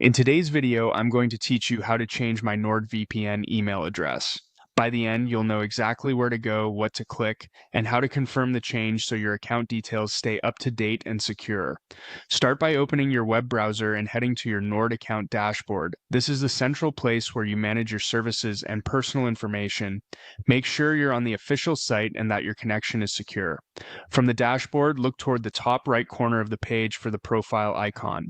In today's video, I'm going to teach you how to change my NordVPN email address. By the end, you'll know exactly where to go, what to click, and how to confirm the change so your account details stay up to date and secure. Start by opening your web browser and heading to your Nord account dashboard. This is the central place where you manage your services and personal information. Make sure you're on the official site and that your connection is secure. From the dashboard, look toward the top right corner of the page for the profile icon.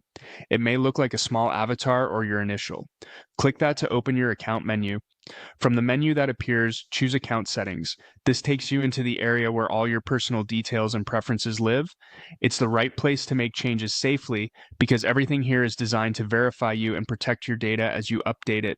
It may look like a small avatar or your initial. Click that to open your account menu. From the menu that appears, choose Account Settings. This takes you into the area where all your personal details and preferences live. It's the right place to make changes safely because everything here is designed to verify you and protect your data as you update it.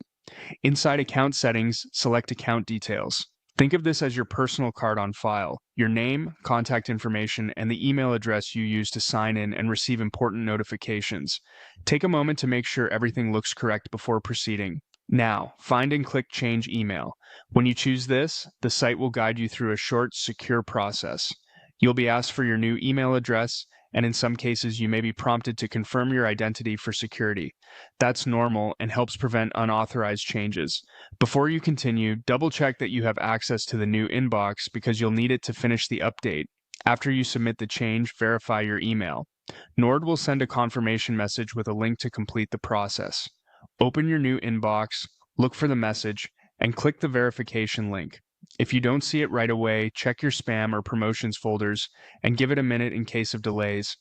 Inside Account Settings, select Account Details. Think of this as your personal card on file, your name, contact information, and the email address you use to sign in and receive important notifications. Take a moment to make sure everything looks correct before proceeding. Now, find and click Change Email. When you choose this, the site will guide you through a short, secure process. You'll be asked for your new email address, and in some cases, you may be prompted to confirm your identity for security. That's normal and helps prevent unauthorized changes. Before you continue, double-check that you have access to the new inbox because you'll need it to finish the update. After you submit the change, verify your email. Nord will send a confirmation message with a link to complete the process. Open your new inbox, look for the message, and click the verification link. If you don't see it right away, check your spam or promotions folders and give it a minute in case of delays.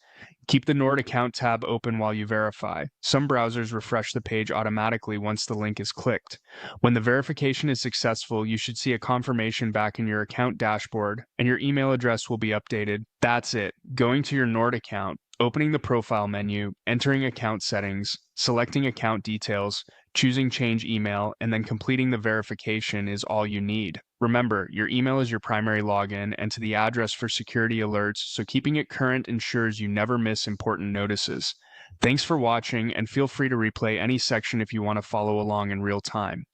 Keep the Nord account tab open while you verify. Some browsers refresh the page automatically once the link is clicked. When the verification is successful, you should see a confirmation back in your account dashboard, and your email address will be updated. That's it. Going to your Nord account, opening the profile menu, entering account settings, selecting account details, choosing change email, and then completing the verification is all you need. Remember, your email is your primary login and to the address for security alerts, so keeping it current ensures you never miss important notices. Thanks for watching, and feel free to replay any section if you want to follow along in real time.